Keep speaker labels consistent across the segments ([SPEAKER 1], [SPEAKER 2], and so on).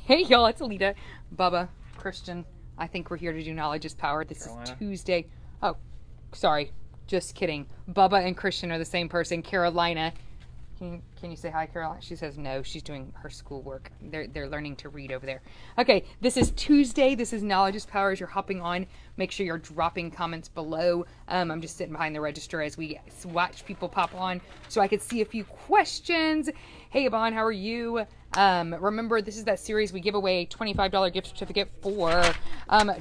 [SPEAKER 1] Hey y'all, it's Alita, Bubba, Christian. I think we're here to do Knowledge is Power. This
[SPEAKER 2] Carolina.
[SPEAKER 1] is Tuesday. Oh, sorry. Just kidding. Bubba and Christian are the same person. Carolina. Can you say hi, Carolina? She says no. She's doing her schoolwork. They're learning to read over there. Okay, this is Tuesday. This is Knowledge is Power. As you're hopping on, make sure you're dropping comments below. I'm just sitting behind the register as we watch people pop on so I could see a few questions. Hey, Yvonne, how are you? Remember, this is that series we give away a $25 gift certificate for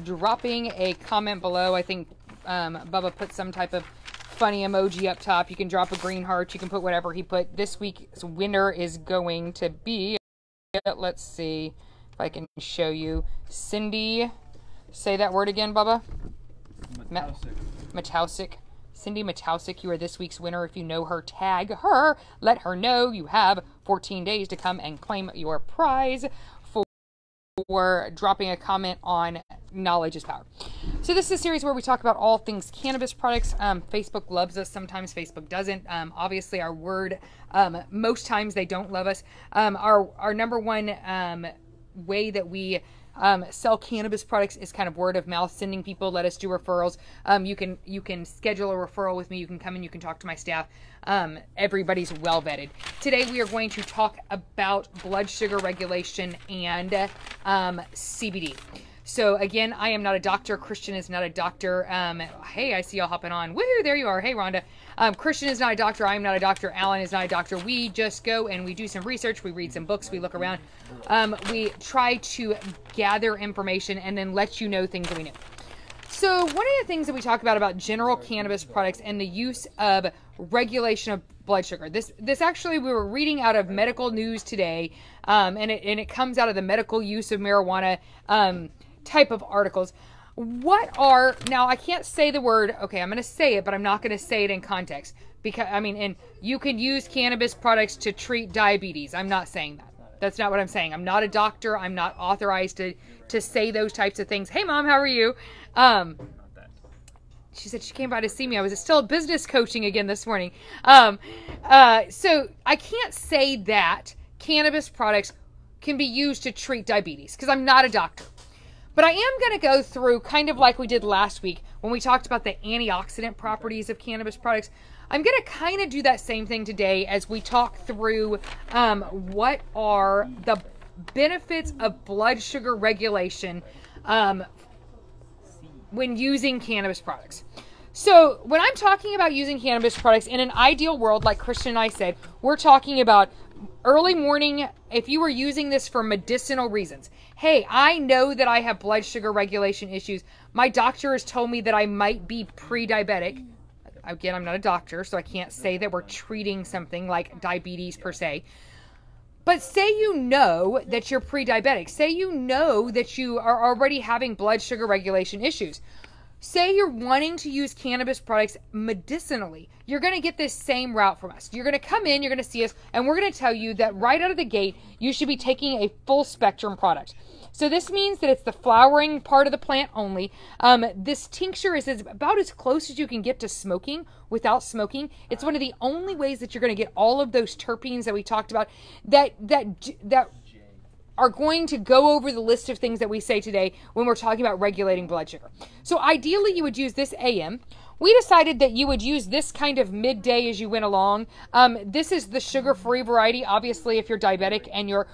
[SPEAKER 1] dropping a comment below. I think Bubba put some type of funny emoji up top. You can drop a green heart. You can put whatever he put. This week's winner is going to be, let's see if I can show you. Cindy, say that word again, Bubba. Matausic. Cindy Matausic, you are this week's winner. If you know her, tag her. Let her know you have 14 days to come and claim your prize for dropping a comment on Knowledge is Power. So this is a series where we talk about all things cannabis products. Facebook loves us. Sometimes Facebook doesn't. Obviously, our word, most times they don't love us. Our number one way that we sell cannabis products is kind of word of mouth, sending people, let us do referrals. You can schedule a referral with me. You can come in, you can talk to my staff. Everybody's well vetted. Today we are going to talk about blood sugar regulation and CBD. So again, I am not a doctor. Christian is not a doctor. Hey, I see y'all hopping on. Woohoo, there you are. Hey, Rhonda. Christian is not a doctor. I am not a doctor. Alan is not a doctor. We just go and we do some research. We read some books. We look around. We try to gather information and then let you know things that we know. So one of the things that we talk about general cannabis products and the use of regulation of blood sugar. This actually, we were reading out of Medical News today, and it comes out of the medical use of marijuana type of articles. Now I can't say the word, okay, I'm going to say it, but I'm not going to say it in context because, and you can use cannabis products to treat diabetes. I'm not saying that. That's not what I'm saying. I'm not a doctor. I'm not authorized to say those types of things. Hey mom, how are you? She said she came by to see me. I was still business coaching again this morning. So I can't say that cannabis products can be used to treat diabetes because I'm not a doctor. But I am going to go through kind of like we did last week when we talked about the antioxidant properties of cannabis products. I'm going to kind of do that same thing today as we talk through what are the benefits of blood sugar regulation when using cannabis products. So when I'm talking about using cannabis products in an ideal world, like Christian and I said, we're talking about early morning, if you were using this for medicinal reasons. Hey, I know that I have blood sugar regulation issues. My doctor has told me that I might be pre-diabetic. Again, I'm not a doctor, so I can't say that we're treating something like diabetes per se. But say you know that you're pre-diabetic. Say you know that you are already having blood sugar regulation issues. Say you're wanting to use cannabis products medicinally. You're going to get this same route from us. You're going to come in, you're going to see us, and we're going to tell you that right out of the gate, you should be taking a full spectrum product. So this means that it's the flowering part of the plant only. This tincture is about as close as you can get to smoking without smoking. It's one of the only ways that you're going to get all of those terpenes that we talked about that are going to go over the list of things that we say today when we're talking about regulating blood sugar. So ideally you would use this AM. We decided that you would use this kind of midday as you went along. This is the sugar-free variety. Obviously, if you're diabetic and you're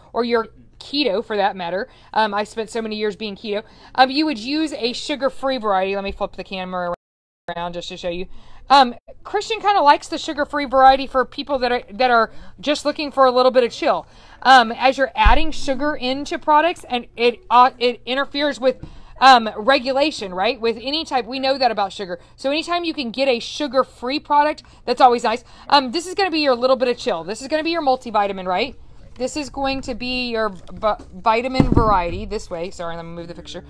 [SPEAKER 1] keto for that matter, I spent so many years being keto, you would use a sugar-free variety. Let me flip the camera around just to show you. Christian kind of likes the sugar-free variety for people that are just looking for a little bit of chill. As you're adding sugar into products, and it interferes with regulation, right? With any type, we know that about sugar. So anytime you can get a sugar-free product, that's always nice. This is going to be your little bit of chill. This is going to be your multivitamin, right? This is going to be your vitamin variety. This way. Sorry, let me move the picture.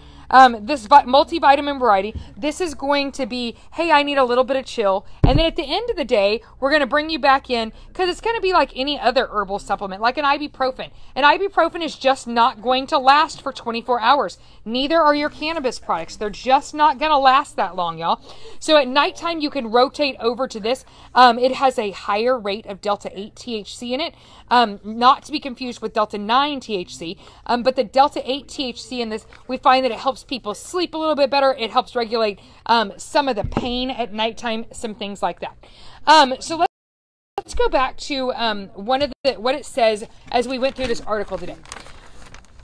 [SPEAKER 1] This multivitamin variety. This is going to be, hey, I need a little bit of chill. And then at the end of the day, we're going to bring you back in because it's going to be like any other herbal supplement, like an ibuprofen. An ibuprofen is just not going to last for 24 hours. Neither are your cannabis products. They're just not going to last that long, y'all. So at nighttime, you can rotate over to this. It has a higher rate of Delta 8 THC in it. Not to be confused with Delta 9 THC, but the Delta 8 THC in this, we find that it helps people sleep a little bit better. It helps regulate some of the pain at nighttime, some things like that. So let's go back to what it says as we went through this article today.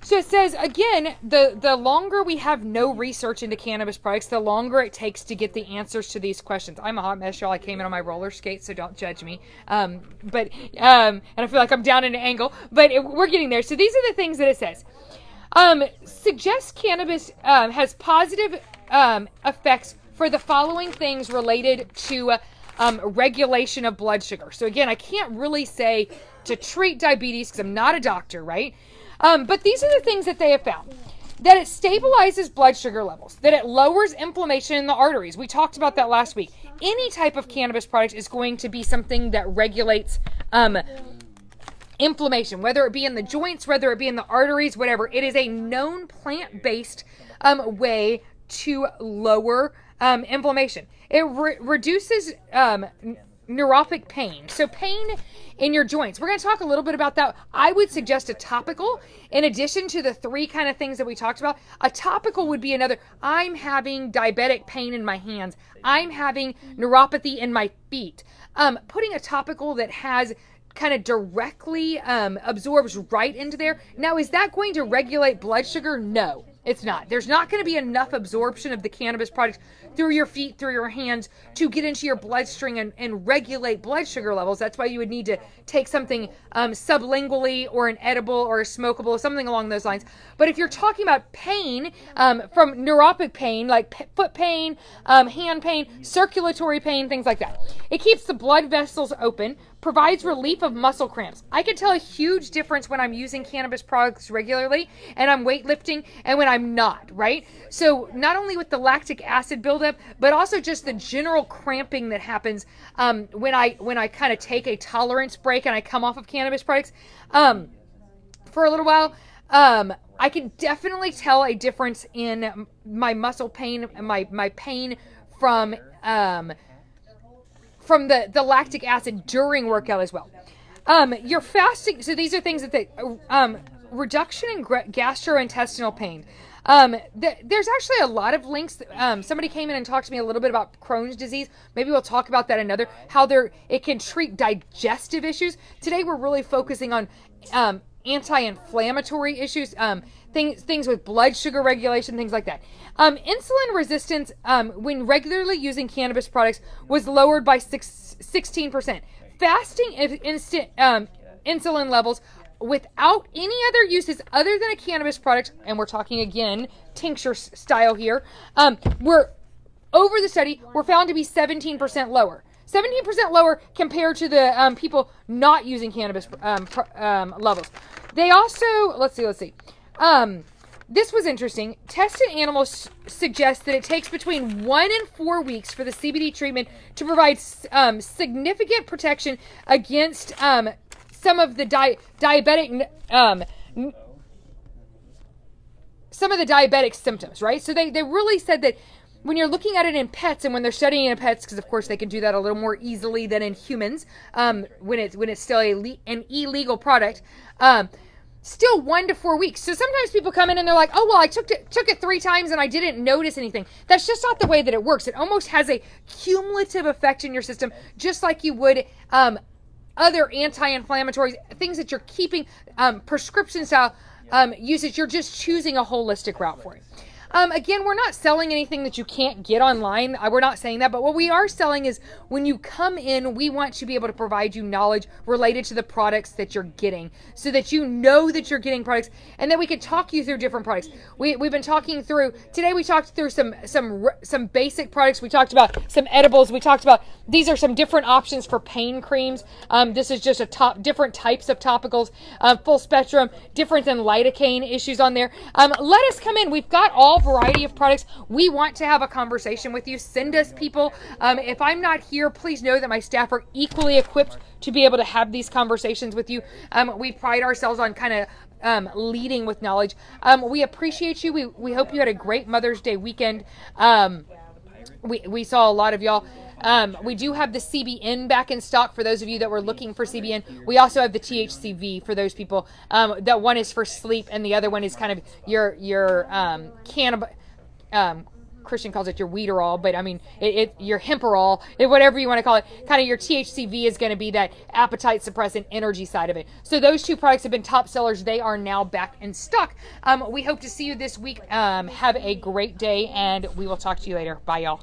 [SPEAKER 1] So it says, again, the longer we have no research into cannabis products, the longer it takes to get the answers to these questions. I'm a hot mess, y'all. I came in on my roller skates, so don't judge me. And I feel like I'm down at an angle, but we're getting there. So these are the things that it says. Suggests cannabis has positive effects for the following things related to regulation of blood sugar. So again, I can't really say to treat diabetes because I'm not a doctor, right? But these are the things that they have found. That it stabilizes blood sugar levels. That it lowers inflammation in the arteries. We talked about that last week. Any type of cannabis product is going to be something that regulates inflammation, whether it be in the joints, whether it be in the arteries, whatever. It is a known plant-based way to lower inflammation. It reduces neuropathic pain. So pain in your joints. We're going to talk a little bit about that. I would suggest a topical. In addition to the three kind of things that we talked about, a topical would be another. I'm having diabetic pain in my hands. I'm having neuropathy in my feet. Putting a topical that has kind of directly absorbs right into there. Now, is that going to regulate blood sugar? No, it's not. There's not going to be enough absorption of the cannabis product through your feet, through your hands, to get into your bloodstream and regulate blood sugar levels. That's why you would need to take something sublingually or an edible or a smokable, something along those lines. But if you're talking about pain, from neuropathic pain, like foot pain, hand pain, circulatory pain, things like that, it keeps the blood vessels open, provides relief of muscle cramps. I can tell a huge difference when I'm using cannabis products regularly and I'm weightlifting and when I'm not, right? So not only with the lactic acid buildup, but also just the general cramping that happens when I kind of take a tolerance break and I come off of cannabis products for a little while. I can definitely tell a difference in my muscle pain, my pain from the lactic acid during workout as well. Your fasting, so these are things that reduction in gastrointestinal pain. There's actually a lot of links. Somebody came in and talked to me a little bit about Crohn's disease. Maybe we'll talk about that another, how it can treat digestive issues. Today we're really focusing on anti-inflammatory issues, things with blood sugar regulation, things like that. Insulin resistance, when regularly using cannabis products, was lowered by 16%. Fasting insulin levels without any other uses other than a cannabis product, and we're talking again tincture style here, were over the study were found to be 17% lower. 17% lower compared to the people not using cannabis levels. They also, let's see. This was interesting. Tested animals suggest that it takes between 1 and 4 weeks for the CBD treatment to provide significant protection against some of the diabetic symptoms, right? So they really said that when you're looking at it in pets and when they're studying it in pets, because of course they can do that a little more easily than in humans, when it's still an illegal product, still 1 to 4 weeks. So sometimes people come in and they're like, oh, well, I took it 3 times and I didn't notice anything. That's just not the way that it works. It almost has a cumulative effect in your system, just like you would other anti-inflammatories, things that you're keeping prescription style usage. You're just choosing a holistic route for it. Again, we're not selling anything that you can't get online. We're not saying that, but what we are selling is when you come in, we want to be able to provide you knowledge related to the products that you're getting so that you know that you're getting products and that we can talk you through different products. We've been talking through, today we talked through some basic products. We talked about some edibles. We talked about, these are some different options for pain creams. This is just different types of topicals, full spectrum, different than lidocaine issues on there. Let us come in. We've got all variety of products. We want to have a conversation with you. Send us people. If I'm not here, please know that my staff are equally equipped to be able to have these conversations with you. We pride ourselves on kind of leading with knowledge. We appreciate you. We hope you had a great Mother's Day weekend. we saw a lot of y'all. We do have the CBN back in stock for those of you that were looking for CBN. We also have the THCV for those people. That one is for sleep, and the other one is kind of your cannabis. Christian calls it your Weederall, but I mean your Hemperol, whatever you want to call it. Kind of your THCV is going to be that appetite suppressant energy side of it. So those two products have been top sellers. They are now back in stock. We hope to see you this week. Have a great day, and we will talk to you later. Bye, y'all.